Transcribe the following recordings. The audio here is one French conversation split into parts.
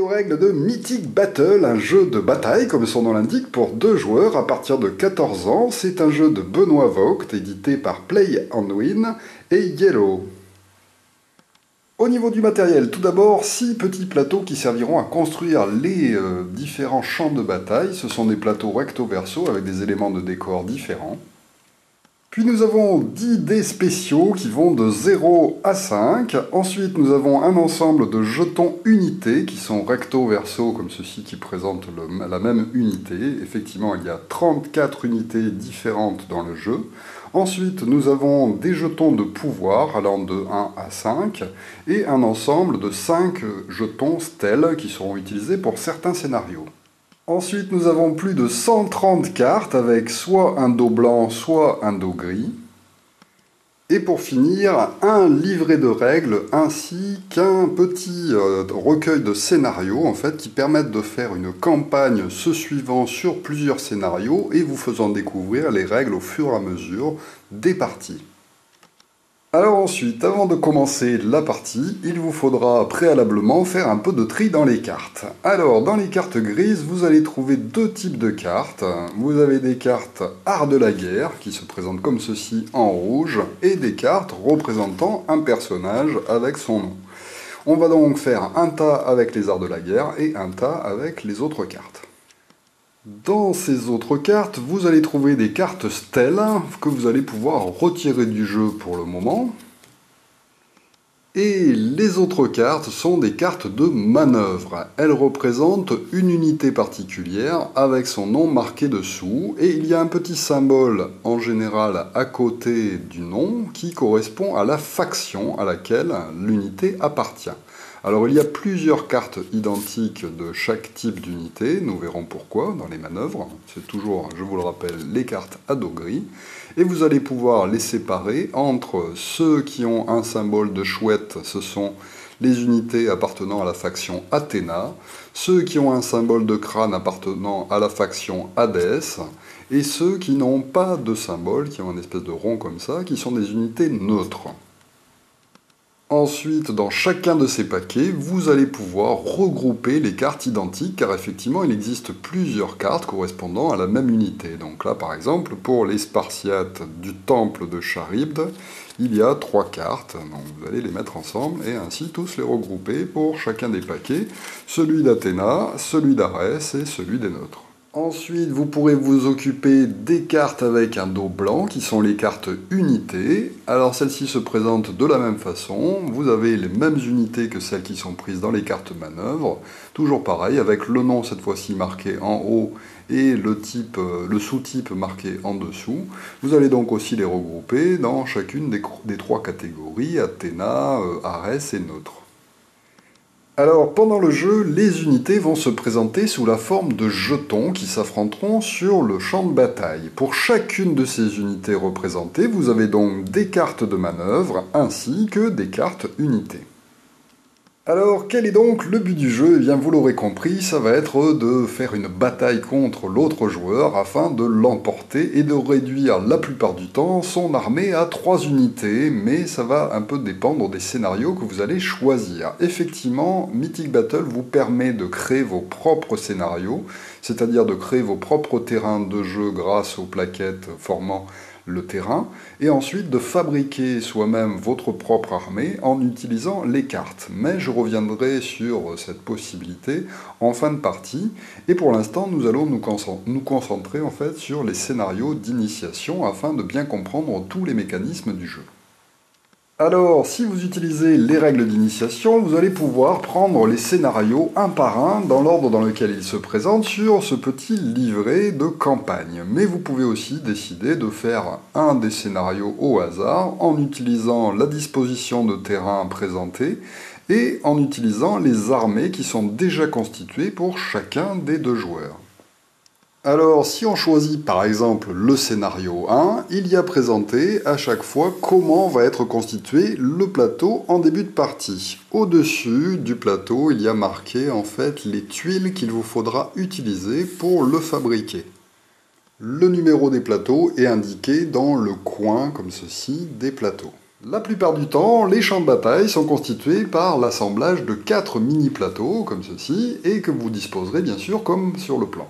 règles de Mythic Battle, un jeu de bataille, comme son nom l'indique, pour 2 joueurs à partir de 14 ans. C'est un jeu de Benoît Vogt, édité par Play and Win et Yellow. Au niveau du matériel, tout d'abord, 6 petits plateaux qui serviront à construire les différents champs de bataille. Ce sont des plateaux recto-verso avec des éléments de décor différents. Puis nous avons 10 dés spéciaux qui vont de 0 à 5. Ensuite, nous avons un ensemble de jetons unités qui sont recto-verso comme ceci qui présentent la même unité. Effectivement, il y a 34 unités différentes dans le jeu. Ensuite, nous avons des jetons de pouvoir allant de 1 à 5 et un ensemble de 5 jetons stèles qui seront utilisés pour certains scénarios. Ensuite, nous avons plus de 130 cartes avec soit un dos blanc, soit un dos gris. Et pour finir, un livret de règles ainsi qu'un petit recueil de scénarios en fait, qui permettent de faire une campagne se suivant sur plusieurs scénarios et vous faisant découvrir les règles au fur et à mesure des parties. Alors ensuite, avant de commencer la partie, il vous faudra préalablement faire un peu de tri dans les cartes. Alors, dans les cartes grises, vous allez trouver 2 types de cartes. Vous avez des cartes Art de la guerre, qui se présentent comme ceci en rouge, et des cartes représentant un personnage avec son nom. On va donc faire un tas avec les Arts de la guerre et un tas avec les autres cartes. Dans ces autres cartes, vous allez trouver des cartes stèles que vous allez pouvoir retirer du jeu pour le moment. Et les autres cartes sont des cartes de manœuvre. Elles représentent une unité particulière avec son nom marqué dessous. Et il y a un petit symbole en général à côté du nom qui correspond à la faction à laquelle l'unité appartient. Alors il y a plusieurs cartes identiques de chaque type d'unité, nous verrons pourquoi dans les manœuvres. C'est toujours, je vous le rappelle, les cartes à dos gris. Et vous allez pouvoir les séparer entre ceux qui ont un symbole de chouette, ce sont les unités appartenant à la faction Athéna, ceux qui ont un symbole de crâne appartenant à la faction Hadès, et ceux qui n'ont pas de symbole, qui ont une espèce de rond comme ça, qui sont des unités neutres. Ensuite, dans chacun de ces paquets, vous allez pouvoir regrouper les cartes identiques, car effectivement, il existe plusieurs cartes correspondant à la même unité. Donc là, par exemple, pour les Spartiates du temple de Charybde, il y a 3 cartes, donc vous allez les mettre ensemble et ainsi tous les regrouper pour chacun des paquets, celui d'Athéna, celui d'Arès et celui des nôtres. Ensuite, vous pourrez vous occuper des cartes avec un dos blanc, qui sont les cartes unités. Alors celles-ci se présentent de la même façon, vous avez les mêmes unités que celles qui sont prises dans les cartes manœuvres, toujours pareil, avec le nom cette fois-ci marqué en haut et le sous-type marqué en dessous. Vous allez donc aussi les regrouper dans chacune des 3 catégories, Athéna, Arès et Nôtre. Alors, pendant le jeu, les unités vont se présenter sous la forme de jetons qui s'affronteront sur le champ de bataille. Pour chacune de ces unités représentées, vous avez donc des cartes de manœuvre ainsi que des cartes unités. Alors, quel est donc le but du jeu? Eh bien, vous l'aurez compris, ça va être de faire une bataille contre l'autre joueur afin de l'emporter et de réduire la plupart du temps son armée à 3 unités, mais ça va un peu dépendre des scénarios que vous allez choisir. Effectivement, Mythic Battle vous permet de créer vos propres scénarios, c'est-à-dire de créer vos propres terrains de jeu grâce aux plaquettes formant le terrain, et ensuite de fabriquer soi-même votre propre armée en utilisant les cartes. Mais je reviendrai sur cette possibilité en fin de partie, et pour l'instant nous allons nous concentrer en fait sur les scénarios d'initiation afin de bien comprendre tous les mécanismes du jeu. Alors, si vous utilisez les règles d'initiation, vous allez pouvoir prendre les scénarios un par un dans l'ordre dans lequel ils se présentent sur ce petit livret de campagne. Mais vous pouvez aussi décider de faire un des scénarios au hasard en utilisant la disposition de terrain présentée et en utilisant les armées qui sont déjà constituées pour chacun des 2 joueurs. Alors, si on choisit par exemple le scénario 1, il y a présenté à chaque fois comment va être constitué le plateau en début de partie. Au-dessus du plateau, il y a marqué en fait les tuiles qu'il vous faudra utiliser pour le fabriquer. Le numéro des plateaux est indiqué dans le coin, comme ceci, des plateaux. La plupart du temps, les champs de bataille sont constitués par l'assemblage de 4 mini-plateaux, comme ceci, et que vous disposerez bien sûr comme sur le plan.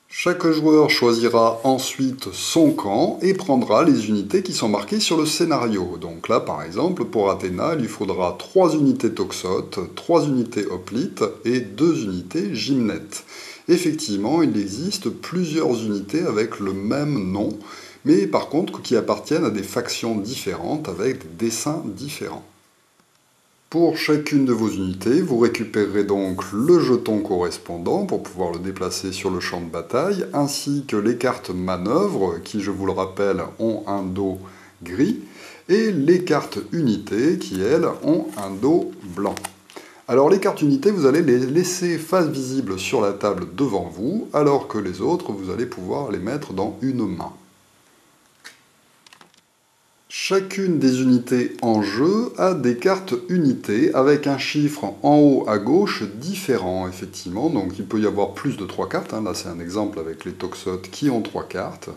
Chaque joueur choisira ensuite son camp et prendra les unités qui sont marquées sur le scénario. Donc là, par exemple, pour Athéna, il lui faudra 3 unités toxotes, 3 unités hoplites et 2 unités gymnètes. Effectivement, il existe plusieurs unités avec le même nom, mais par contre qui appartiennent à des factions différentes avec des dessins différents. Pour chacune de vos unités, vous récupérerez donc le jeton correspondant pour pouvoir le déplacer sur le champ de bataille, ainsi que les cartes manœuvres, qui, je vous le rappelle, ont un dos gris, et les cartes unités, qui, elles, ont un dos blanc. Alors les cartes unités, vous allez les laisser face visible sur la table devant vous, alors que les autres, vous allez pouvoir les mettre dans une main. Chacune des unités en jeu a des cartes unités avec un chiffre en haut à gauche différent, effectivement. Donc il peut y avoir plus de 3 cartes. Là, c'est un exemple avec les toxotes qui ont 3 cartes.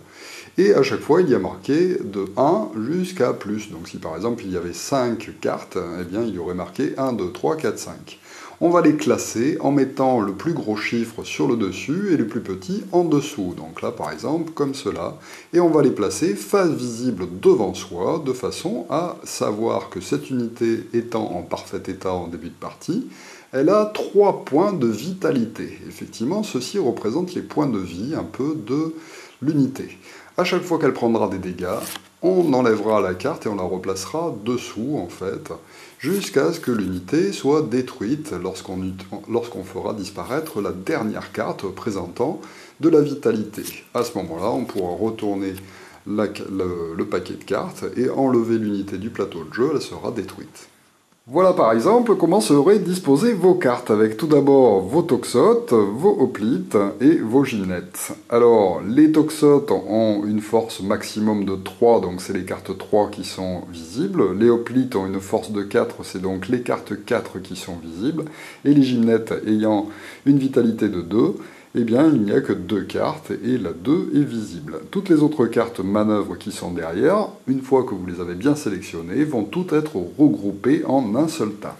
Et à chaque fois, il y a marqué de 1 jusqu'à plus. Donc si par exemple il y avait 5 cartes, eh bien il y aurait marqué 1, 2, 3, 4, 5. On va les classer en mettant le plus gros chiffre sur le dessus et le plus petit en dessous. Donc là, par exemple, comme cela. Et on va les placer face visible devant soi, de façon à savoir que cette unité étant en parfait état en début de partie, elle a 3 points de vitalité. Effectivement, ceci représente les points de vie un peu de l'unité. À chaque fois qu'elle prendra des dégâts, on enlèvera la carte et on la replacera dessous, en fait, jusqu'à ce que l'unité soit détruite lorsqu'on fera disparaître la dernière carte présentant de la vitalité. À ce moment-là, on pourra retourner le paquet de cartes et enlever l'unité du plateau de jeu, elle sera détruite. Voilà par exemple comment seraient disposées vos cartes, avec tout d'abord vos toxotes, vos hoplites et vos gymnètes. Alors, les toxotes ont une force maximum de 3, donc c'est les cartes 3 qui sont visibles. Les hoplites ont une force de 4, c'est donc les cartes 4 qui sont visibles. Et les gymnètes ayant une vitalité de 2, eh bien il n'y a que 2 cartes et la 2 est visible. Toutes les autres cartes manœuvres qui sont derrière, une fois que vous les avez bien sélectionnées, vont toutes être regroupées en un seul tas.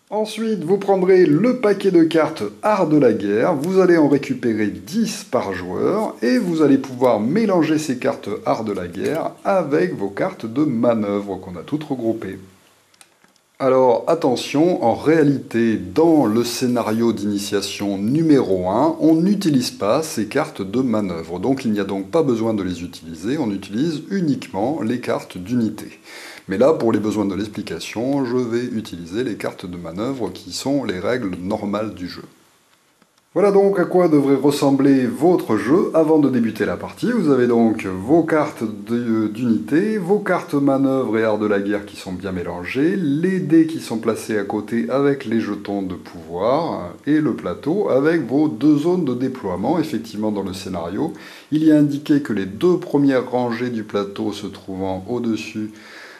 Ensuite, vous prendrez le paquet de cartes Art de la guerre, vous allez en récupérer 10 par joueur, et vous allez pouvoir mélanger ces cartes Art de la guerre avec vos cartes de manœuvre qu'on a toutes regroupées. Alors attention, en réalité, dans le scénario d'initiation numéro 1, on n'utilise pas ces cartes de manœuvre. Donc il n'y a donc pas besoin de les utiliser, on utilise uniquement les cartes d'unité. Mais là, pour les besoins de l'explication, je vais utiliser les cartes de manœuvre qui sont les règles normales du jeu. Voilà donc à quoi devrait ressembler votre jeu avant de débuter la partie. Vous avez donc vos cartes d'unité, vos cartes manœuvre et art de la guerre qui sont bien mélangées, les dés qui sont placés à côté avec les jetons de pouvoir, et le plateau avec vos 2 zones de déploiement. Effectivement, dans le scénario, il y a indiqué que les 2 premières rangées du plateau se trouvant au-dessus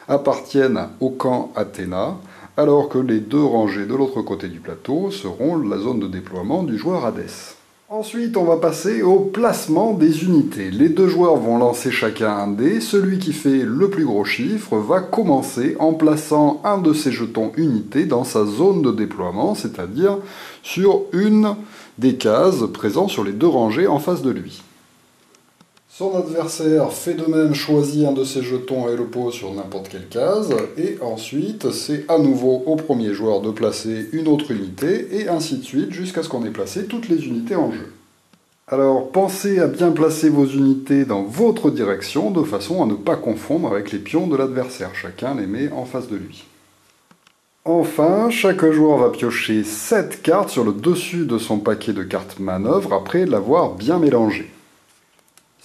appartiennent au camp Athéna, alors que les 2 rangées de l'autre côté du plateau seront la zone de déploiement du joueur Hadès. Ensuite, on va passer au placement des unités. Les 2 joueurs vont lancer chacun un dé. Celui qui fait le plus gros chiffre va commencer en plaçant un de ses jetons unités dans sa zone de déploiement, c'est-à-dire sur une des cases présentes sur les 2 rangées en face de lui. Son adversaire fait de même, choisit un de ses jetons et le pose sur n'importe quelle case, et ensuite c'est à nouveau au premier joueur de placer une autre unité, et ainsi de suite jusqu'à ce qu'on ait placé toutes les unités en jeu. Alors pensez à bien placer vos unités dans votre direction, de façon à ne pas confondre avec les pions de l'adversaire, chacun les met en face de lui. Enfin, chaque joueur va piocher 7 cartes sur le dessus de son paquet de cartes manœuvre après l'avoir bien mélangé.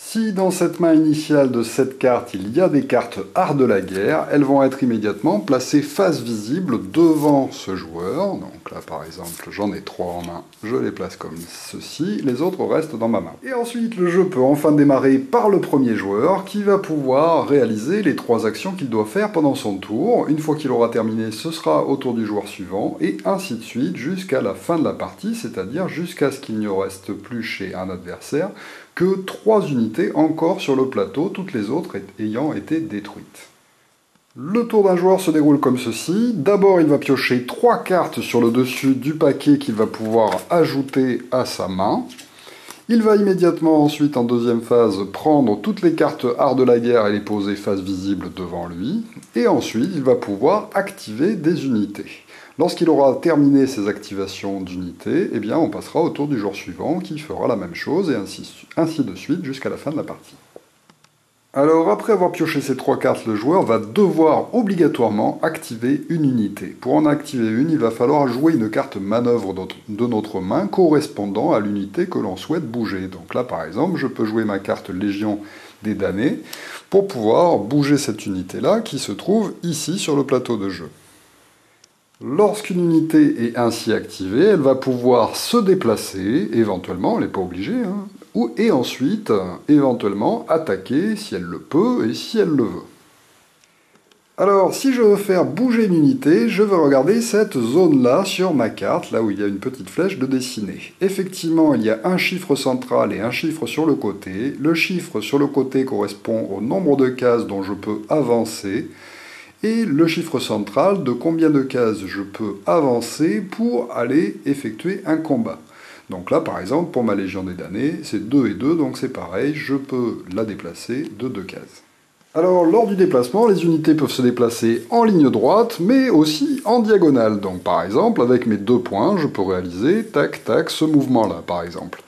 Si dans cette main initiale de 7 cartes, il y a des cartes Art de la guerre, elles vont être immédiatement placées face visible devant ce joueur. Donc là, par exemple, j'en ai 3 en main, je les place comme ceci, les autres restent dans ma main. Et ensuite, le jeu peut enfin démarrer par le premier joueur, qui va pouvoir réaliser les 3 actions qu'il doit faire pendant son tour. Une fois qu'il aura terminé, ce sera au tour du joueur suivant, et ainsi de suite jusqu'à la fin de la partie, c'est-à-dire jusqu'à ce qu'il ne reste plus chez un adversaire que 3 unités encore sur le plateau, toutes les autres ayant été détruites. Le tour d'un joueur se déroule comme ceci. D'abord, il va piocher 3 cartes sur le dessus du paquet qu'il va pouvoir ajouter à sa main. Il va immédiatement ensuite, en deuxième phase, prendre toutes les cartes art de la guerre et les poser face visible devant lui. Et ensuite, il va pouvoir activer des unités. Lorsqu'il aura terminé ses activations d'unités, eh bien, on passera au tour du joueur suivant qui fera la même chose et ainsi de suite jusqu'à la fin de la partie. Alors, après avoir pioché ces 3 cartes, le joueur va devoir obligatoirement activer une unité. Pour en activer une, il va falloir jouer une carte manœuvre de notre main correspondant à l'unité que l'on souhaite bouger. Donc là, par exemple, je peux jouer ma carte Légion des damnés pour pouvoir bouger cette unité-là qui se trouve ici sur le plateau de jeu. Lorsqu'une unité est ainsi activée, elle va pouvoir se déplacer, éventuellement, elle n'est pas obligée, et ensuite, éventuellement, attaquer si elle le peut et si elle le veut. Alors, si je veux faire bouger une unité, je vais regarder cette zone-là sur ma carte, là où il y a une petite flèche de dessiner. Effectivement, il y a un chiffre central et un chiffre sur le côté. Le chiffre sur le côté correspond au nombre de cases dont je peux avancer, et le chiffre central de combien de cases je peux avancer pour aller effectuer un combat. Donc là, par exemple, pour ma Légion des damnés, c'est 2 et 2, donc c'est pareil, je peux la déplacer de 2 cases. Alors, lors du déplacement, les unités peuvent se déplacer en ligne droite, mais aussi en diagonale. Donc, par exemple, avec mes 2 points, je peux réaliser, tac, tac, ce mouvement-là, par exemple.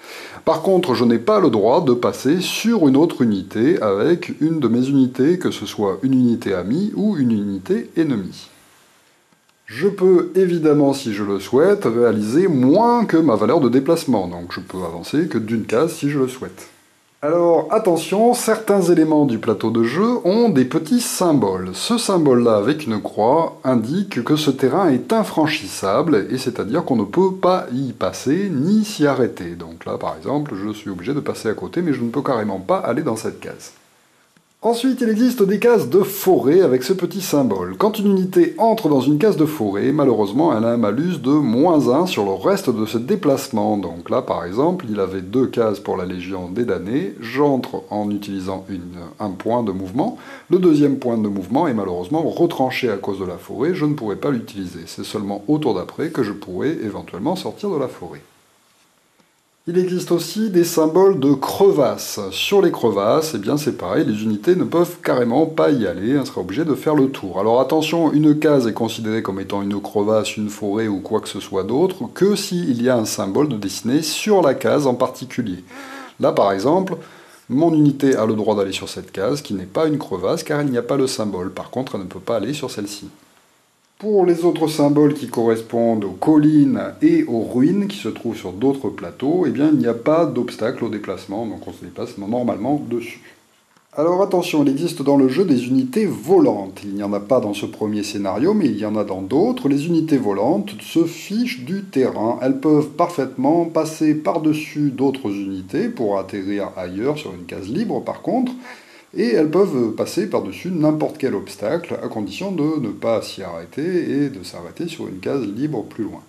Par contre, je n'ai pas le droit de passer sur une autre unité avec une de mes unités, que ce soit une unité amie ou une unité ennemie. Je peux évidemment, si je le souhaite, réaliser moins que ma valeur de déplacement, donc je peux avancer que d'une case si je le souhaite. Alors attention, certains éléments du plateau de jeu ont des petits symboles. Ce symbole-là avec une croix indique que ce terrain est infranchissable, et c'est-à-dire qu'on ne peut pas y passer ni s'y arrêter. Donc là par exemple, je suis obligé de passer à côté, mais je ne peux carrément pas aller dans cette case. Ensuite, il existe des cases de forêt avec ce petit symbole. Quand une unité entre dans une case de forêt, malheureusement, elle a un malus de -1 sur le reste de ce déplacement. Donc là, par exemple, il avait 2 cases pour la Légion des damnés. J'entre en utilisant un point de mouvement. Le deuxième point de mouvement est malheureusement retranché à cause de la forêt. Je ne pourrai pas l'utiliser. C'est seulement au tour d'après que je pourrai éventuellement sortir de la forêt. Il existe aussi des symboles de crevasses. Sur les crevasses, eh bien c'est pareil, les unités ne peuvent carrément pas y aller, on sera obligé de faire le tour. Alors attention, une case est considérée comme étant une crevasse, une forêt ou quoi que ce soit d'autre, que s'il y a un symbole de dessiné sur la case en particulier. Là par exemple, mon unité a le droit d'aller sur cette case, qui n'est pas une crevasse, car il n'y a pas le symbole. Par contre, elle ne peut pas aller sur celle-ci. Pour les autres symboles qui correspondent aux collines et aux ruines qui se trouvent sur d'autres plateaux, eh bien il n'y a pas d'obstacle au déplacement, donc on se déplace normalement dessus. Alors attention, il existe dans le jeu des unités volantes. Il n'y en a pas dans ce premier scénario, mais il y en a dans d'autres. Les unités volantes se fichent du terrain. Elles peuvent parfaitement passer par-dessus d'autres unités pour atterrir ailleurs sur une case libre par contre, et elles peuvent passer par-dessus n'importe quel obstacle, à condition de ne pas s'y arrêter et de s'arrêter sur une case libre plus loin.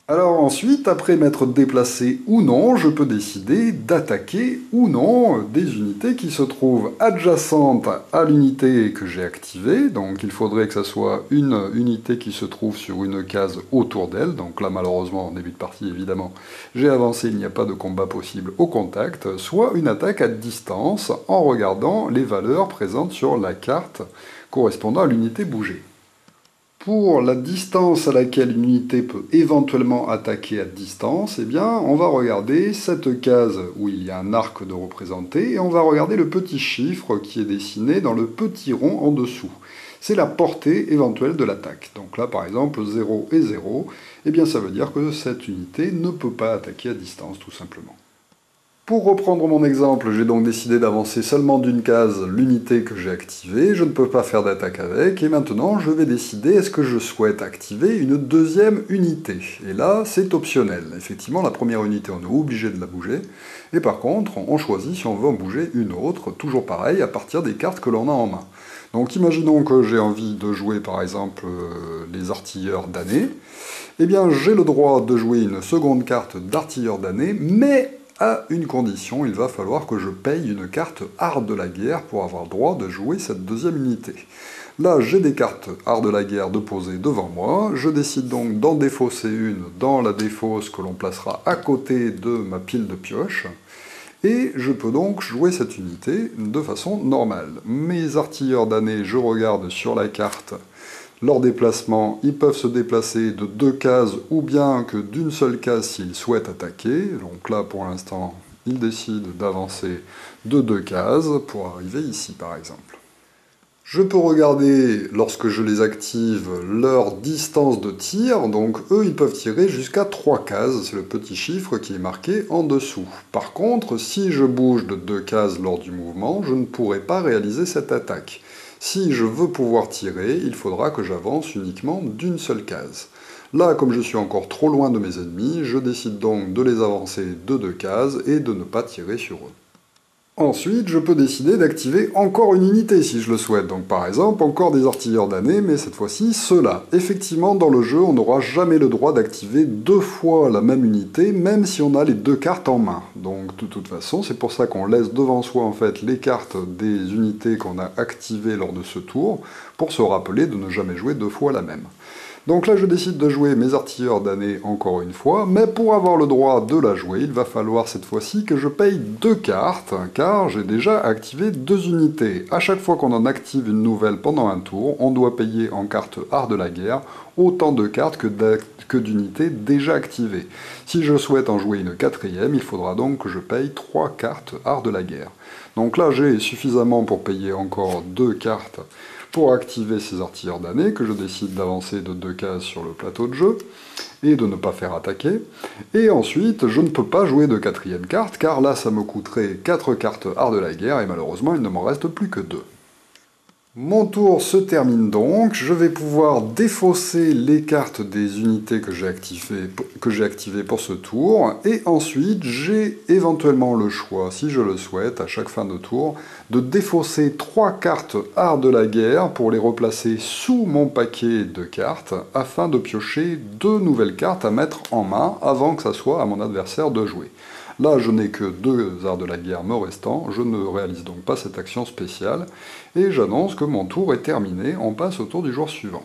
Alors ensuite, après m'être déplacé ou non, je peux décider d'attaquer ou non des unités qui se trouvent adjacentes à l'unité que j'ai activée. Donc il faudrait que ce soit une unité qui se trouve sur une case autour d'elle. Donc là malheureusement, en début de partie évidemment, j'ai avancé, il n'y a pas de combat possible au contact. Soit une attaque à distance en regardant les valeurs présentes sur la carte correspondant à l'unité bougée. Pour la distance à laquelle une unité peut éventuellement attaquer à distance, eh bien, on va regarder cette case où il y a un arc de représenté, et on va regarder le petit chiffre qui est dessiné dans le petit rond en dessous. C'est la portée éventuelle de l'attaque. Donc là, par exemple, 0 et 0, eh bien, ça veut dire que cette unité ne peut pas attaquer à distance, tout simplement. Pour reprendre mon exemple, j'ai donc décidé d'avancer seulement d'une case l'unité que j'ai activée, je ne peux pas faire d'attaque avec, et maintenant je vais décider est-ce que je souhaite activer une deuxième unité. Et là, c'est optionnel. Effectivement, la première unité, on est obligé de la bouger, et par contre, on choisit si on veut en bouger une autre, toujours pareil, à partir des cartes que l'on a en main. Donc imaginons que j'ai envie de jouer par exemple les artilleurs damnés, eh bien j'ai le droit de jouer une seconde carte d'artilleurs damnés, mais à une condition, il va falloir que je paye une carte art de la guerre pour avoir droit de jouer cette deuxième unité. Là, j'ai des cartes art de la guerre de poser devant moi. Je décide donc d'en défausser une dans la défausse que l'on placera à côté de ma pile de pioches. Et je peux donc jouer cette unité de façon normale. Mes artilleurs damnés, je regarde sur la carte leur déplacement, ils peuvent se déplacer de 2 cases ou bien que d'une seule case s'ils souhaitent attaquer. Donc là, pour l'instant, ils décident d'avancer de 2 cases pour arriver ici, par exemple. Je peux regarder, lorsque je les active, leur distance de tir. Donc eux, ils peuvent tirer jusqu'à 3 cases. C'est le petit chiffre qui est marqué en dessous. Par contre, si je bouge de 2 cases lors du mouvement, je ne pourrai pas réaliser cette attaque. Si je veux pouvoir tirer, il faudra que j'avance uniquement d'une seule case. Là, comme je suis encore trop loin de mes ennemis, je décide donc de les avancer de 2 cases et de ne pas tirer sur eux. Ensuite, je peux décider d'activer encore une unité si je le souhaite. Donc par exemple, encore des artilleurs damnés, mais cette fois-ci, ceux-là. Effectivement, dans le jeu, on n'aura jamais le droit d'activer 2 fois la même unité, même si on a les 2 cartes en main. Donc de toute façon, c'est pour ça qu'on laisse devant soi en fait les cartes des unités qu'on a activées lors de ce tour, pour se rappeler de ne jamais jouer 2 fois la même. Donc là, je décide de jouer mes artilleurs damnés encore une fois, mais pour avoir le droit de la jouer, il va falloir cette fois-ci que je paye 2 cartes, car j'ai déjà activé 2 unités. À chaque fois qu'on en active une nouvelle pendant un tour, on doit payer en carte art de la guerre autant de cartes que d'unités déjà activées. Si je souhaite en jouer une 4e, il faudra donc que je paye 3 cartes art de la guerre. Donc là, j'ai suffisamment pour payer encore 2 cartes pour activer ces artilleurs damnés, que je décide d'avancer de 2 cases sur le plateau de jeu, et de ne pas faire attaquer. Et ensuite, je ne peux pas jouer de 4e carte, car là, ça me coûterait 4 cartes art de la guerre, et malheureusement, il ne m'en reste plus que 2. Mon tour se termine donc, je vais pouvoir défausser les cartes des unités que j'ai activées pour ce tour, et ensuite j'ai éventuellement le choix, si je le souhaite, à chaque fin de tour, de défausser 3 cartes art de la guerre pour les replacer sous mon paquet de cartes, afin de piocher 2 nouvelles cartes à mettre en main avant que ça soit à mon adversaire de jouer. Là, je n'ai que 2 arts de la guerre me restant, je ne réalise donc pas cette action spéciale, et j'annonce que mon tour est terminé, on passe au tour du joueur suivant.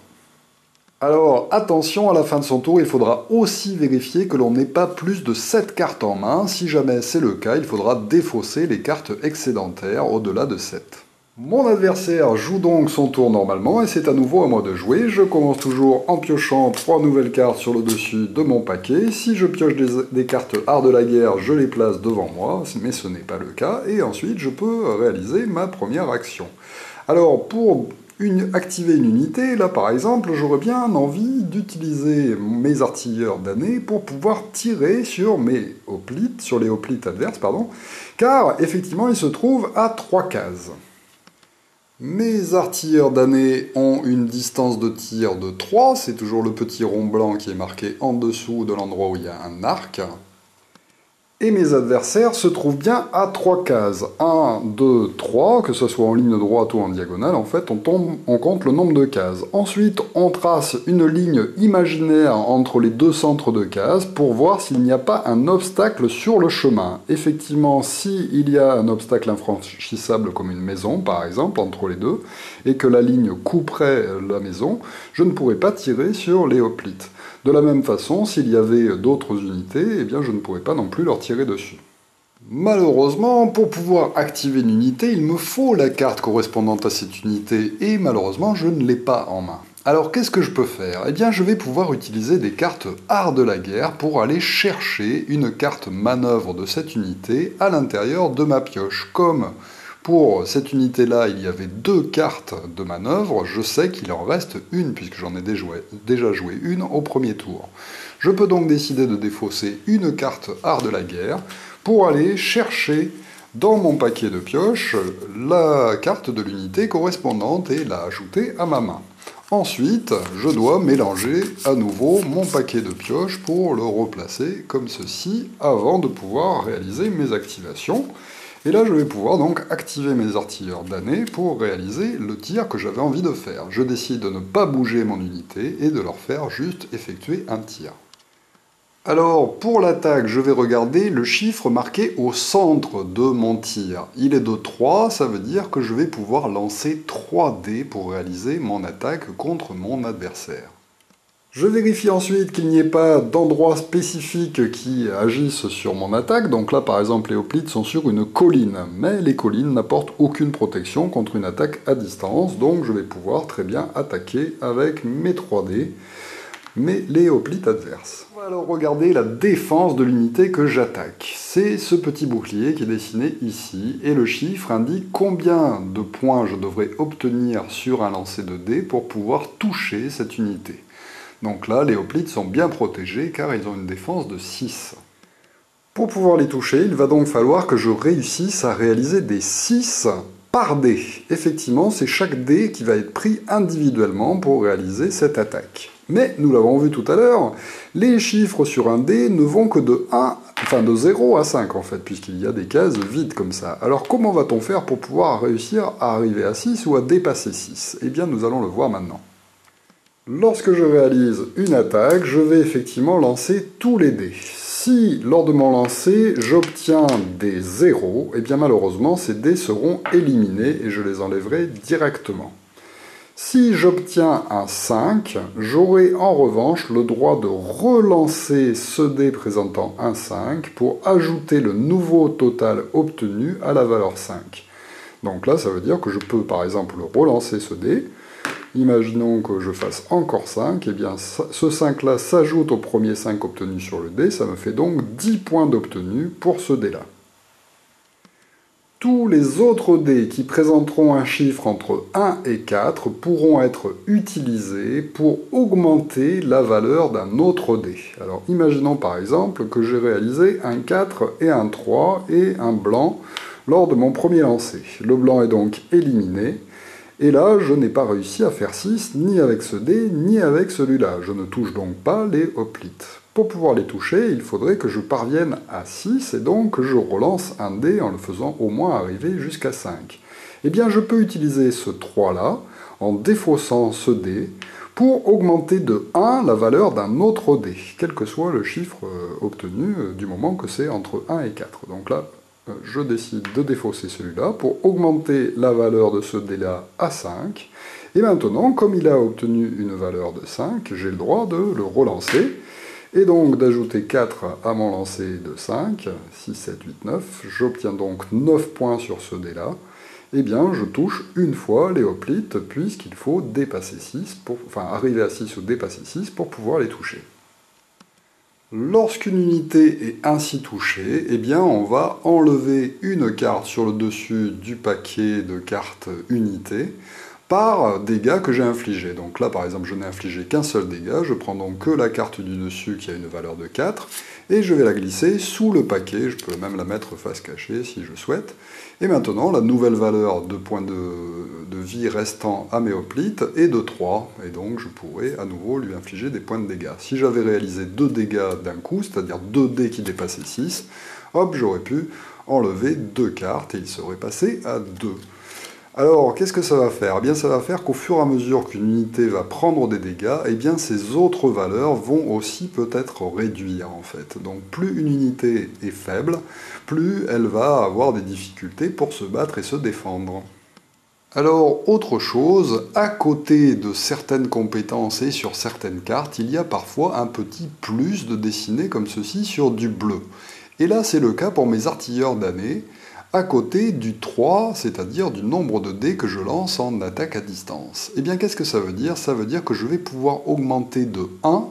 Alors, attention, à la fin de son tour, il faudra aussi vérifier que l'on n'ait pas plus de 7 cartes en main. Si jamais c'est le cas, il faudra défausser les cartes excédentaires au-delà de 7. Mon adversaire joue donc son tour normalement, et c'est à nouveau à moi de jouer. Je commence toujours en piochant 3 nouvelles cartes sur le dessus de mon paquet. Si je pioche des cartes art de la guerre, je les place devant moi, mais ce n'est pas le cas, et ensuite je peux réaliser ma première action. Alors, pour activer une unité, là par exemple, j'aurais bien envie d'utiliser mes artilleurs damnés pour pouvoir tirer sur les hoplites adverses, car effectivement ils se trouvent à 3 cases. Mes artilleurs damnés ont une distance de tir de 3, c'est toujours le petit rond blanc qui est marqué en dessous de l'endroit où il y a un arc. Et mes adversaires se trouvent bien à 3 cases. 1, 2, 3, que ce soit en ligne droite ou en diagonale, en fait, on compte le nombre de cases. Ensuite, on trace une ligne imaginaire entre les 2 centres de cases pour voir s'il n'y a pas un obstacle sur le chemin. Effectivement, s'il y a un obstacle infranchissable comme une maison, par exemple, entre les deux, et que la ligne couperait la maison, je ne pourrais pas tirer sur les hoplites. De la même façon, s'il y avait d'autres unités, eh bien je ne pourrais pas non plus leur tirer dessus. Malheureusement, pour pouvoir activer une unité, il me faut la carte correspondante à cette unité, et malheureusement, je ne l'ai pas en main. Alors qu'est-ce que je peux faire? Eh bien je vais pouvoir utiliser des cartes art de la guerre pour aller chercher une carte manœuvre de cette unité à l'intérieur de ma pioche. Comme pour cette unité-là, il y avait 2 cartes de manœuvre, je sais qu'il en reste une, puisque j'en ai déjà joué une au premier tour. Je peux donc décider de défausser une carte art de la guerre pour aller chercher dans mon paquet de pioches la carte de l'unité correspondante et la ajouter à ma main. Ensuite, je dois mélanger à nouveau mon paquet de pioches pour le replacer comme ceci avant de pouvoir réaliser mes activations. Et là, je vais pouvoir donc activer mes artilleurs damnés pour réaliser le tir que j'avais envie de faire. Je décide de ne pas bouger mon unité et de leur faire juste effectuer un tir. Alors, pour l'attaque, je vais regarder le chiffre marqué au centre de mon tir. Il est de 3, ça veut dire que je vais pouvoir lancer 3 dés pour réaliser mon attaque contre mon adversaire. Je vérifie ensuite qu'il n'y ait pas d'endroits spécifiques qui agissent sur mon attaque. Donc là, par exemple, les hoplites sont sur une colline. Mais les collines n'apportent aucune protection contre une attaque à distance. Donc je vais pouvoir très bien attaquer avec mes 3 dés, mais les hoplites adverses. On va alors regarder la défense de l'unité que j'attaque. C'est ce petit bouclier qui est dessiné ici, et le chiffre indique combien de points je devrais obtenir sur un lancer de dés pour pouvoir toucher cette unité. Donc là, les hoplites sont bien protégés car ils ont une défense de 6. Pour pouvoir les toucher, il va donc falloir que je réussisse à réaliser des 6 par dé. Effectivement, c'est chaque dé qui va être pris individuellement pour réaliser cette attaque. Mais, nous l'avons vu tout à l'heure, les chiffres sur un dé ne vont que de 0 à 5 en fait, puisqu'il y a des cases vides comme ça. Alors comment va-t-on faire pour pouvoir réussir à arriver à 6 ou à dépasser 6? Eh bien, nous allons le voir maintenant. Lorsque je réalise une attaque, je vais effectivement lancer tous les dés. Si, lors de mon lancer, j'obtiens des 0, eh bien malheureusement, ces dés seront éliminés et je les enlèverai directement. Si j'obtiens un 5, j'aurai en revanche le droit de relancer ce dé présentant un 5 pour ajouter le nouveau total obtenu à la valeur 5. Donc là, ça veut dire que je peux par exemple relancer ce dé. Imaginons que je fasse encore 5, et bien ce 5-là s'ajoute au premier 5 obtenu sur le dé, ça me fait donc 10 points d'obtenu pour ce dé-là. Tous les autres dés qui présenteront un chiffre entre 1 et 4 pourront être utilisés pour augmenter la valeur d'un autre dé. Alors imaginons par exemple que j'ai réalisé un 4 et un 3 et un blanc lors de mon premier lancer. Le blanc est donc éliminé. Et là, je n'ai pas réussi à faire 6, ni avec ce dé, ni avec celui-là. Je ne touche donc pas les hoplites. Pour pouvoir les toucher, il faudrait que je parvienne à 6, et donc que je relance un dé en le faisant au moins arriver jusqu'à 5. Eh bien, je peux utiliser ce 3-là, en défaussant ce dé, pour augmenter de 1 la valeur d'un autre dé, quel que soit le chiffre obtenu du moment que c'est entre 1 et 4. Donc là, je décide de défausser celui-là pour augmenter la valeur de ce dé-là à 5. Et maintenant, comme il a obtenu une valeur de 5, j'ai le droit de le relancer. Et donc d'ajouter 4 à mon lancer de 5, 6, 7, 8, 9. J'obtiens donc 9 points sur ce dé-là. Eh bien, je touche une fois les hoplites, puisqu'il faut dépasser 6, arriver à 6 ou dépasser 6 pour pouvoir les toucher. Lorsqu'une unité est ainsi touchée, eh bien on va enlever une carte sur le dessus du paquet de cartes unité par dégâts que j'ai infligés. Donc là par exemple je n'ai infligé qu'un seul dégât, je prends donc que la carte du dessus qui a une valeur de 4 et je vais la glisser sous le paquet, je peux même la mettre face cachée si je souhaite. Et maintenant la nouvelle valeur de points de vie restant à mes hoplites est de 3, et donc je pourrais à nouveau lui infliger des points de dégâts. Si j'avais réalisé 2 dégâts d'un coup, c'est-à-dire 2 dés qui dépassaient 6, hop, j'aurais pu enlever 2 cartes et il serait passé à 2. Alors, qu'est-ce que ça va faire? Eh bien, ça va faire qu'au fur et à mesure qu'une unité va prendre des dégâts, eh bien, ses autres valeurs vont aussi peut-être réduire, en fait. Donc, plus une unité est faible, plus elle va avoir des difficultés pour se battre et se défendre. Alors, autre chose, à côté de certaines compétences et sur certaines cartes, il y a parfois un petit plus de dessiné comme ceci sur du bleu. Et là, c'est le cas pour mes artilleurs damnés, à côté du 3, c'est-à-dire du nombre de dés que je lance en attaque à distance. Eh bien, qu'est-ce que ça veut dire? Ça veut dire que je vais pouvoir augmenter de 1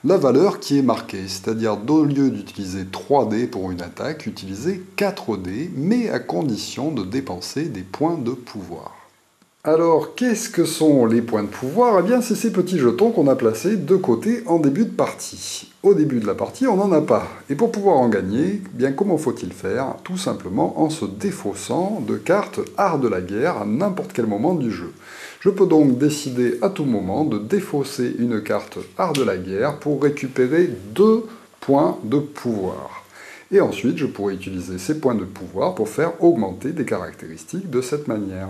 la valeur qui est marquée, c'est-à-dire au lieu d'utiliser 3 dés pour une attaque, utiliser 4 dés, mais à condition de dépenser des points de pouvoir. Alors, qu'est-ce que sont les points de pouvoir? Eh bien, c'est ces petits jetons qu'on a placés de côté en début de partie. Au début de la partie, on n'en a pas. Et pour pouvoir en gagner, eh bien, comment faut-il faire? Tout simplement en se défaussant de cartes art de la guerre à n'importe quel moment du jeu. Je peux donc décider à tout moment de défausser une carte art de la guerre pour récupérer 2 points de pouvoir. Et ensuite, je pourrais utiliser ces points de pouvoir pour faire augmenter des caractéristiques de cette manière.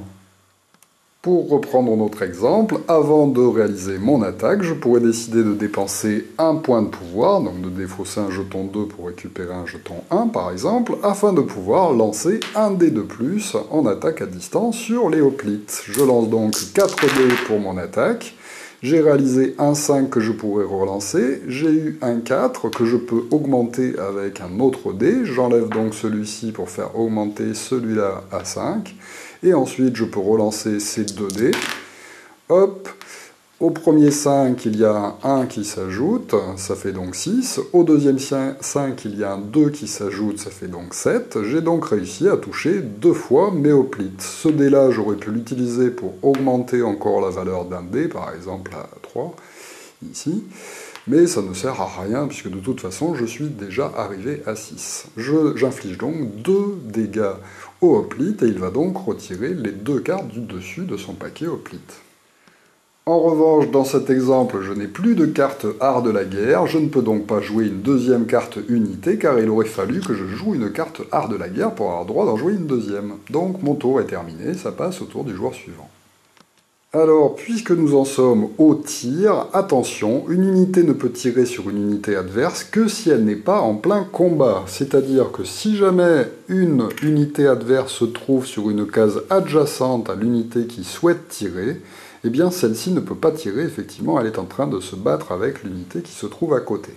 Pour reprendre notre exemple, avant de réaliser mon attaque, je pourrais décider de dépenser un point de pouvoir, donc de défausser un jeton 2 pour récupérer un jeton 1 par exemple, afin de pouvoir lancer un dé de plus en attaque à distance sur les hoplites. Je lance donc 4 dés pour mon attaque, j'ai réalisé un 5 que je pourrais relancer, j'ai eu un 4 que je peux augmenter avec un autre dé, j'enlève donc celui-ci pour faire augmenter celui-là à 5, et ensuite je peux relancer ces 2 dés. Hop, au premier 5, il y a un 1 qui s'ajoute, ça fait donc 6. Au deuxième 5, il y a un 2 qui s'ajoute, ça fait donc 7. J'ai donc réussi à toucher 2 fois mes hoplites. Ce dé-là, j'aurais pu l'utiliser pour augmenter encore la valeur d'un dé, par exemple à 3, ici. Mais ça ne sert à rien, puisque de toute façon, je suis déjà arrivé à 6. J'inflige donc 2 dégâts au hoplite, et il va donc retirer les 2 cartes du dessus de son paquet hoplite. En revanche, dans cet exemple, je n'ai plus de carte art de la guerre, je ne peux donc pas jouer une deuxième carte unité, car il aurait fallu que je joue une carte art de la guerre pour avoir droit d'en jouer une deuxième. Donc mon tour est terminé, ça passe au tour du joueur suivant. Alors, puisque nous en sommes au tir, attention, une unité ne peut tirer sur une unité adverse que si elle n'est pas en plein combat. C'est-à-dire que si jamais une unité adverse se trouve sur une case adjacente à l'unité qui souhaite tirer, eh bien celle-ci ne peut pas tirer, effectivement, elle est en train de se battre avec l'unité qui se trouve à côté.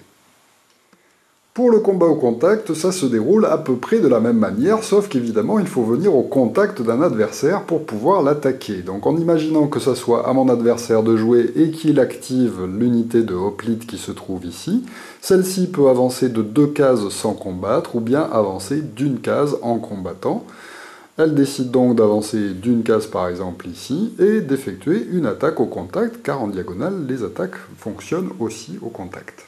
Pour le combat au contact, ça se déroule à peu près de la même manière, sauf qu'évidemment, il faut venir au contact d'un adversaire pour pouvoir l'attaquer. Donc en imaginant que ça soit à mon adversaire de jouer et qu'il active l'unité de hoplite qui se trouve ici, celle-ci peut avancer de 2 cases sans combattre, ou bien avancer d'une case en combattant. Elle décide donc d'avancer d'une case par exemple ici, et d'effectuer une attaque au contact, car en diagonale, les attaques fonctionnent aussi au contact.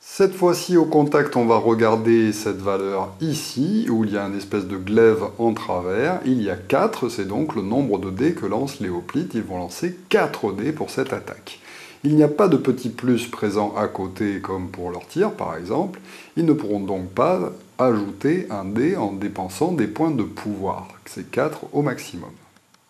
Cette fois-ci, au contact, on va regarder cette valeur ici, où il y a une espèce de glaive en travers. Il y a 4, c'est donc le nombre de dés que lancent les hoplites. Ils vont lancer 4 dés pour cette attaque. Il n'y a pas de petit plus présent à côté, comme pour leur tir, par exemple. Ils ne pourront donc pas ajouter un dé en dépensant des points de pouvoir. C'est 4 au maximum.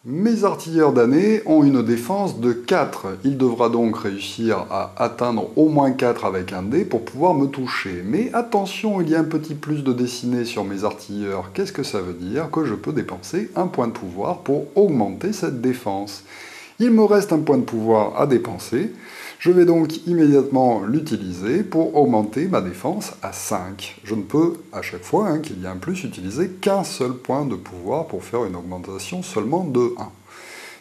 Mes artilleurs damnés ont une défense de 4. Il devra donc réussir à atteindre au moins 4 avec un dé pour pouvoir me toucher. Mais attention, il y a un petit plus de dessiné sur mes artilleurs. Qu'est-ce que ça veut dire? Que je peux dépenser un point de pouvoir pour augmenter cette défense. Il me reste un point de pouvoir à dépenser. Je vais donc immédiatement l'utiliser pour augmenter ma défense à 5. Je ne peux, à chaque fois qu'il y a un plus, utiliser qu'un seul point de pouvoir pour faire une augmentation seulement de 1.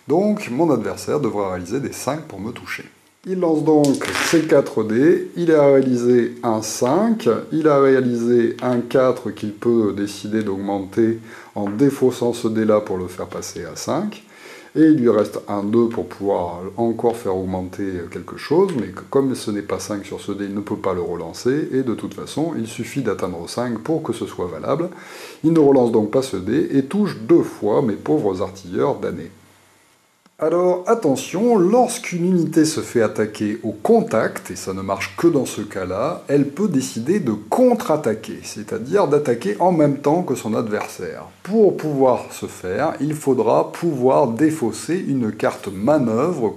Donc mon adversaire devra réaliser des 5 pour me toucher. Il lance donc ses 4 dés, il a réalisé un 5, il a réalisé un 4 qu'il peut décider d'augmenter en défaussant ce dé-là pour le faire passer à 5. Et il lui reste un 2 pour pouvoir encore faire augmenter quelque chose, mais comme ce n'est pas 5 sur ce dé, il ne peut pas le relancer, et de toute façon, il suffit d'atteindre 5 pour que ce soit valable. Il ne relance donc pas ce dé, et touche 2 fois mes pauvres artilleurs damnés. Alors attention, lorsqu'une unité se fait attaquer au contact, et ça ne marche que dans ce cas-là, elle peut décider de contre-attaquer, c'est-à-dire d'attaquer en même temps que son adversaire. Pour pouvoir ce faire, il faudra pouvoir défausser une carte manœuvre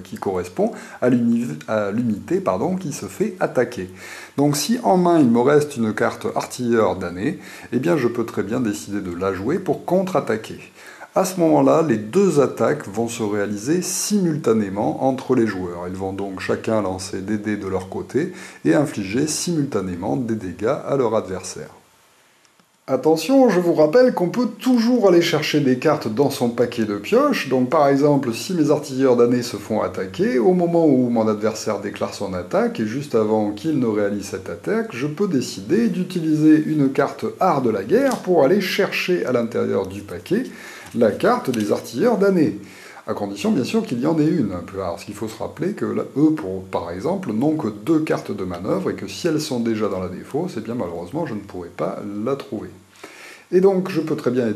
qui correspond à l'unité qui se fait attaquer. Donc si en main il me reste une carte artilleur damné, eh bien je peux très bien décider de la jouer pour contre-attaquer. À ce moment-là, les deux attaques vont se réaliser simultanément entre les joueurs. Ils vont donc chacun lancer des dés de leur côté et infliger simultanément des dégâts à leur adversaire. Attention, je vous rappelle qu'on peut toujours aller chercher des cartes dans son paquet de pioches. Donc par exemple, si mes artilleurs damnés se font attaquer, au moment où mon adversaire déclare son attaque, et juste avant qu'il ne réalise cette attaque, je peux décider d'utiliser une carte art de la guerre pour aller chercher à l'intérieur du paquet la carte des artilleurs damnés, à condition bien sûr qu'il y en ait une. Parce qu'il faut se rappeler que eux, par exemple, n'ont que 2 cartes de manœuvre, et que si elles sont déjà dans la défausse, eh bien malheureusement je ne pourrai pas la trouver. Et donc je peux très bien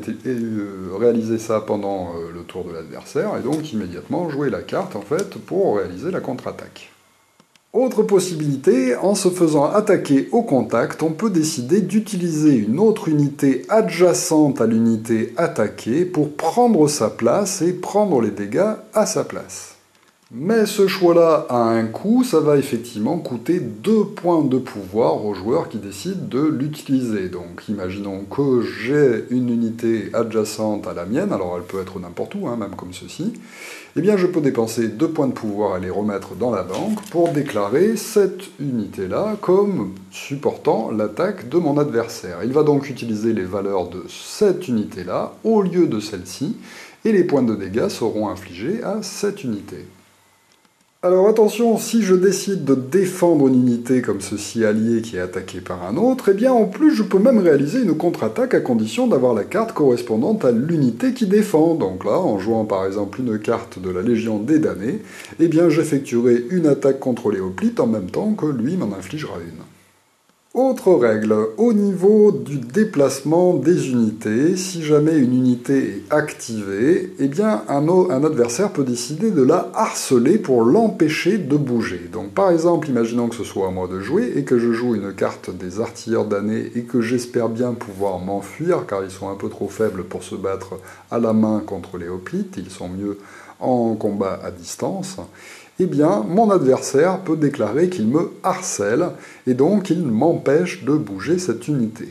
réaliser ça pendant le tour de l'adversaire, et donc immédiatement jouer la carte en fait pour réaliser la contre-attaque. Autre possibilité, en se faisant attaquer au contact, on peut décider d'utiliser une autre unité adjacente à l'unité attaquée pour prendre sa place et prendre les dégâts à sa place. Mais ce choix-là a un coût, ça va effectivement coûter 2 points de pouvoir au joueur qui décide de l'utiliser. Donc imaginons que j'ai une unité adjacente à la mienne, alors elle peut être n'importe où, même comme ceci. Eh bien je peux dépenser 2 points de pouvoir et les remettre dans la banque pour déclarer cette unité-là comme supportant l'attaque de mon adversaire. Il va donc utiliser les valeurs de cette unité-là au lieu de celle-ci, et les points de dégâts seront infligés à cette unité. Alors attention, si je décide de défendre une unité comme ceci alliée qui est attaquée par un autre, eh bien en plus je peux même réaliser une contre-attaque à condition d'avoir la carte correspondante à l'unité qui défend. Donc là, en jouant par exemple une carte de la Légion des Damnés, eh bien j'effectuerai une attaque contre les hoplites en même temps que lui m'en infligera une. Autre règle, au niveau du déplacement des unités, si jamais une unité est activée, eh bien un adversaire peut décider de la harceler pour l'empêcher de bouger. Donc par exemple, imaginons que ce soit à moi de jouer et que je joue une carte des artilleurs damnés et que j'espère bien pouvoir m'enfuir car ils sont un peu trop faibles pour se battre à la main contre les hoplites, ils sont mieux en combat à distance. Eh bien, mon adversaire peut déclarer qu'il me harcèle, et donc il m'empêche de bouger cette unité.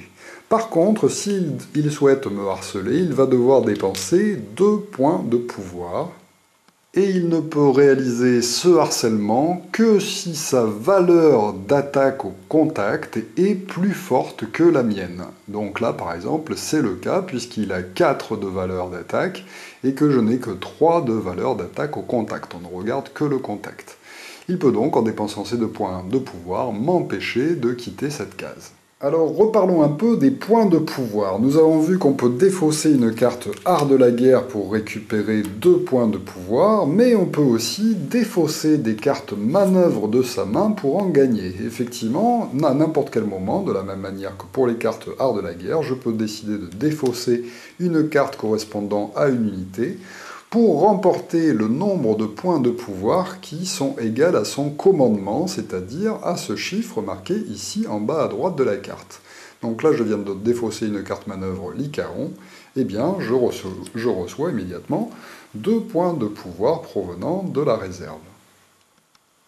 Par contre, s'il souhaite me harceler, il va devoir dépenser 2 points de pouvoir, et il ne peut réaliser ce harcèlement que si sa valeur d'attaque au contact est plus forte que la mienne. Donc là, par exemple, c'est le cas, puisqu'il a 4 de valeur d'attaque, et que je n'ai que 3 de valeur d'attaque au contact. On ne regarde que le contact. Il peut donc, en dépensant ces 2 points de pouvoir, m'empêcher de quitter cette case. Alors reparlons un peu des points de pouvoir. Nous avons vu qu'on peut défausser une carte art de la guerre pour récupérer 2 points de pouvoir, mais on peut aussi défausser des cartes manœuvres de sa main pour en gagner. Effectivement, à n'importe quel moment, de la même manière que pour les cartes art de la guerre, je peux décider de défausser une carte correspondant à une unité, pour remporter le nombre de points de pouvoir qui sont égaux à son commandement, c'est-à-dire à ce chiffre marqué ici en bas à droite de la carte. Donc là, je viens de défausser une carte manœuvre Lycaron, eh bien, je reçois immédiatement 2 points de pouvoir provenant de la réserve.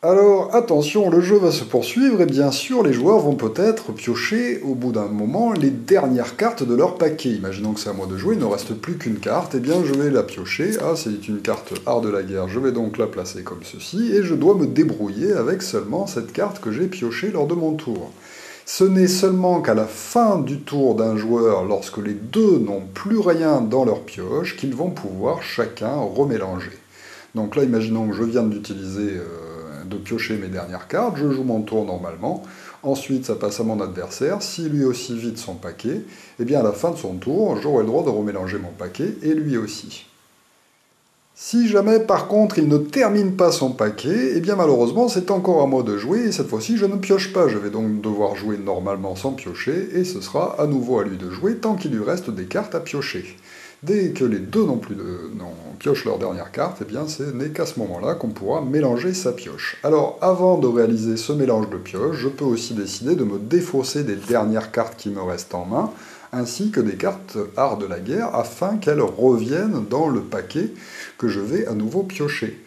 Alors attention, le jeu va se poursuivre et bien sûr les joueurs vont peut-être piocher au bout d'un moment les dernières cartes de leur paquet. Imaginons que c'est à moi de jouer, il ne reste plus qu'une carte, et bien je vais la piocher. Ah, c'est une carte art de la guerre, je vais donc la placer comme ceci, et je dois me débrouiller avec seulement cette carte que j'ai piochée lors de mon tour. Ce n'est seulement qu'à la fin du tour d'un joueur, lorsque les deux n'ont plus rien dans leur pioche, qu'ils vont pouvoir chacun remélanger. Donc là, imaginons que je viens d'utiliser de piocher mes dernières cartes, je joue mon tour normalement, ensuite ça passe à mon adversaire, si lui aussi vide son paquet, et bien à la fin de son tour, j'aurai le droit de remélanger mon paquet, et lui aussi. Si jamais par contre il ne termine pas son paquet, et bien malheureusement c'est encore à moi de jouer, et cette fois-ci je ne pioche pas, je vais donc devoir jouer normalement sans piocher, et ce sera à nouveau à lui de jouer tant qu'il lui reste des cartes à piocher. Dès que les deux piochent leur dernière carte, eh bien ce n'est qu'à ce moment-là qu'on pourra mélanger sa pioche. Alors avant de réaliser ce mélange de pioche, je peux aussi décider de me défausser des dernières cartes qui me restent en main, ainsi que des cartes art de la guerre, afin qu'elles reviennent dans le paquet que je vais à nouveau piocher.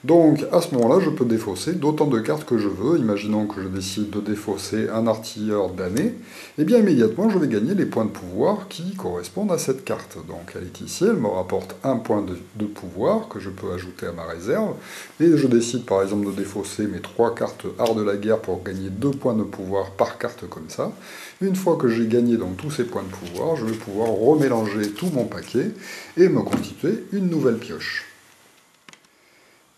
Donc à ce moment-là, je peux défausser d'autant de cartes que je veux. Imaginons que je décide de défausser un artilleur damné, et bien immédiatement je vais gagner les points de pouvoir qui correspondent à cette carte. Donc elle est ici, elle me rapporte 1 point de pouvoir que je peux ajouter à ma réserve, et je décide par exemple de défausser mes 3 cartes art de la guerre pour gagner 2 points de pouvoir par carte comme ça. Une fois que j'ai gagné donc tous ces points de pouvoir, je vais pouvoir remélanger tout mon paquet et me constituer une nouvelle pioche.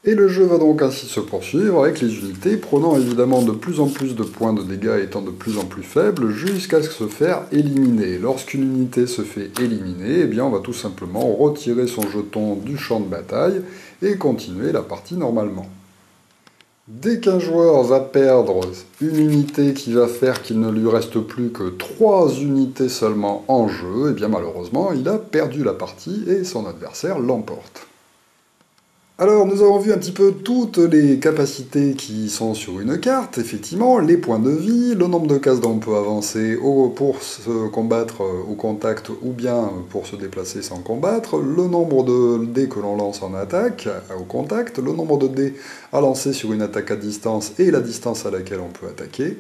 Et le jeu va donc ainsi se poursuivre avec les unités prenant évidemment de plus en plus de points de dégâts étant de plus en plus faibles jusqu'à se faire éliminer. Lorsqu'une unité se fait éliminer, eh bien on va tout simplement retirer son jeton du champ de bataille et continuer la partie normalement. Dès qu'un joueur va perdre une unité qui va faire qu'il ne lui reste plus que 3 unités seulement en jeu, eh bien malheureusement il a perdu la partie et son adversaire l'emporte. Alors, nous avons vu un petit peu toutes les capacités qui sont sur une carte, effectivement, les points de vie, le nombre de cases dont on peut avancer pour se combattre au contact ou bien pour se déplacer sans combattre, le nombre de dés que l'on lance en attaque au contact, le nombre de dés à lancer sur une attaque à distance et la distance à laquelle on peut attaquer,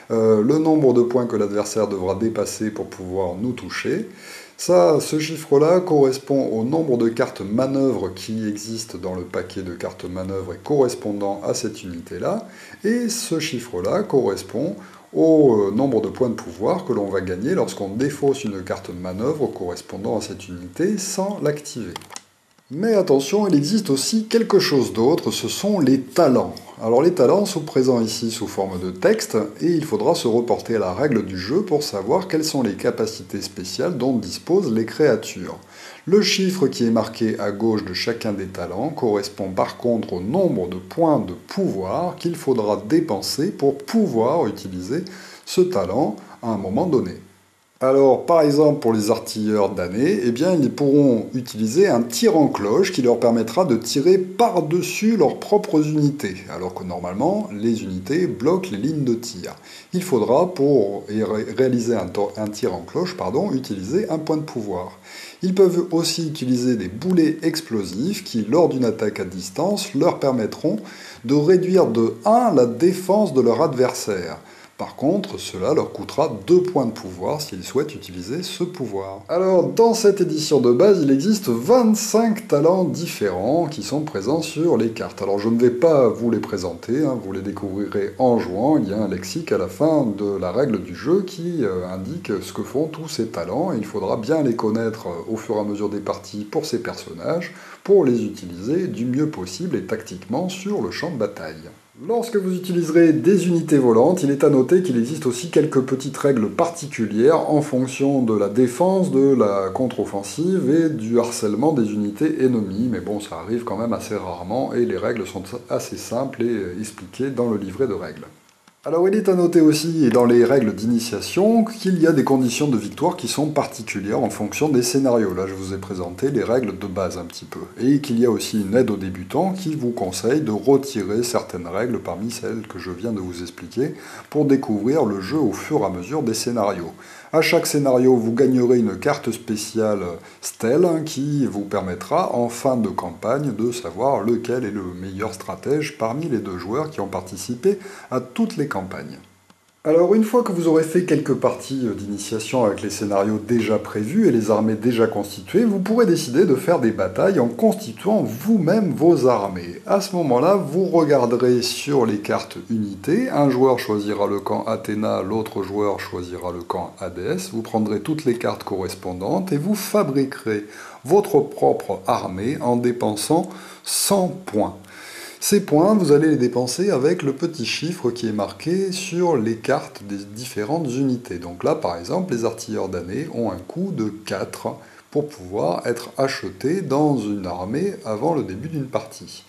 le nombre de points que l'adversaire devra dépasser pour pouvoir nous toucher. Ça, ce chiffre-là correspond au nombre de cartes manœuvres qui existent dans le paquet de cartes manœuvres et correspondant à cette unité-là. Et ce chiffre-là correspond au nombre de points de pouvoir que l'on va gagner lorsqu'on défausse une carte manœuvre correspondant à cette unité sans l'activer. Mais attention, il existe aussi quelque chose d'autre, ce sont les talents. Alors les talents sont présents ici sous forme de texte, et il faudra se reporter à la règle du jeu pour savoir quelles sont les capacités spéciales dont disposent les créatures. Le chiffre qui est marqué à gauche de chacun des talents correspond par contre au nombre de points de pouvoir qu'il faudra dépenser pour pouvoir utiliser ce talent à un moment donné. Alors, par exemple, pour les artilleurs damnés, eh bien, ils pourront utiliser un tir en cloche qui leur permettra de tirer par-dessus leurs propres unités, alors que normalement, les unités bloquent les lignes de tir. Il faudra, pour réaliser un tir en cloche, utiliser un point de pouvoir. Ils peuvent aussi utiliser des boulets explosifs qui, lors d'une attaque à distance, leur permettront de réduire de 1 la défense de leur adversaire. Par contre, cela leur coûtera 2 points de pouvoir s'ils souhaitent utiliser ce pouvoir. Alors, dans cette édition de base, il existe 25 talents différents qui sont présents sur les cartes. Alors, je ne vais pas vous les présenter, vous les découvrirez en jouant. Il y a un lexique à la fin de la règle du jeu qui indique ce que font tous ces talents. Et il faudra bien les connaître au fur et à mesure des parties pour ces personnages, pour les utiliser du mieux possible et tactiquement sur le champ de bataille. Lorsque vous utiliserez des unités volantes, il est à noter qu'il existe aussi quelques petites règles particulières en fonction de la défense, de la contre-offensive et du harcèlement des unités ennemies. Mais bon, ça arrive quand même assez rarement et les règles sont assez simples et expliquées dans le livret de règles. Alors il est à noter aussi, et dans les règles d'initiation, qu'il y a des conditions de victoire qui sont particulières en fonction des scénarios. Là, je vous ai présenté les règles de base un petit peu. Et qu'il y a aussi une aide aux débutants qui vous conseille de retirer certaines règles parmi celles que je viens de vous expliquer pour découvrir le jeu au fur et à mesure des scénarios. À chaque scénario, vous gagnerez une carte spéciale Stèle qui vous permettra en fin de campagne de savoir lequel est le meilleur stratège parmi les 2 joueurs qui ont participé à toutes les campagnes. Alors une fois que vous aurez fait quelques parties d'initiation avec les scénarios déjà prévus et les armées déjà constituées, vous pourrez décider de faire des batailles en constituant vous-même vos armées. À ce moment-là, vous regarderez sur les cartes unités, un joueur choisira le camp Athéna, l'autre joueur choisira le camp Hadès, vous prendrez toutes les cartes correspondantes et vous fabriquerez votre propre armée en dépensant 100 points. Ces points, vous allez les dépenser avec le petit chiffre qui est marqué sur les cartes des différentes unités. Donc là, par exemple, les artilleurs damnés ont un coût de 4 pour pouvoir être achetés dans une armée avant le début d'une partie.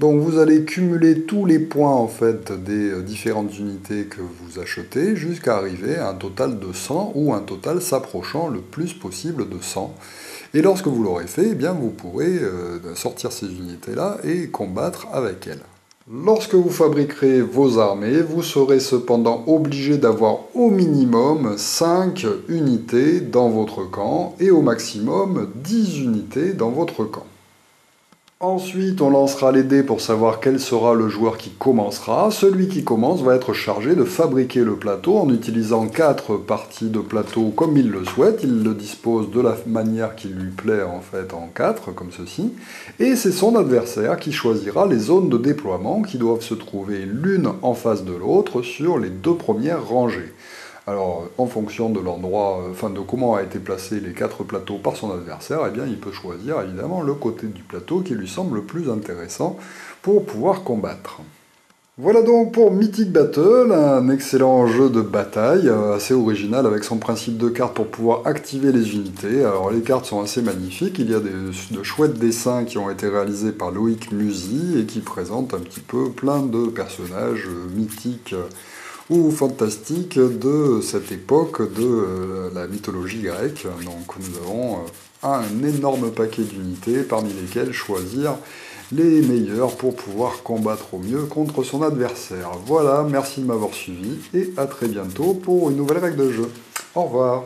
Donc vous allez cumuler tous les points en fait des différentes unités que vous achetez jusqu'à arriver à un total de 100 ou un total s'approchant le plus possible de 100. Et lorsque vous l'aurez fait, eh bien, vous pourrez sortir ces unités-là et combattre avec elles. Lorsque vous fabriquerez vos armées, vous serez cependant obligé d'avoir au minimum 5 unités dans votre camp et au maximum 10 unités dans votre camp. Ensuite, on lancera les dés pour savoir quel sera le joueur qui commencera. Celui qui commence va être chargé de fabriquer le plateau en utilisant 4 parties de plateau comme il le souhaite. Il le dispose de la manière qui lui plaît en fait en 4, comme ceci. Et c'est son adversaire qui choisira les zones de déploiement qui doivent se trouver l'une en face de l'autre sur les 2 premières rangées. Alors, en fonction de l'endroit, de comment a été placé les 4 plateaux par son adversaire, eh bien, il peut choisir évidemment le côté du plateau qui lui semble le plus intéressant pour pouvoir combattre. Voilà donc pour Mythic Battle, un excellent jeu de bataille, assez original avec son principe de cartes pour pouvoir activer les unités. Alors les cartes sont assez magnifiques, il y a de chouettes dessins qui ont été réalisés par Loïc Musy et qui présentent un petit peu plein de personnages mythiques ou fantastiques de cette époque de la mythologie grecque. Donc nous avons un énorme paquet d'unités parmi lesquelles choisir les meilleurs pour pouvoir combattre au mieux contre son adversaire. Voilà, merci de m'avoir suivi et à très bientôt pour une nouvelle règle de jeu. Au revoir.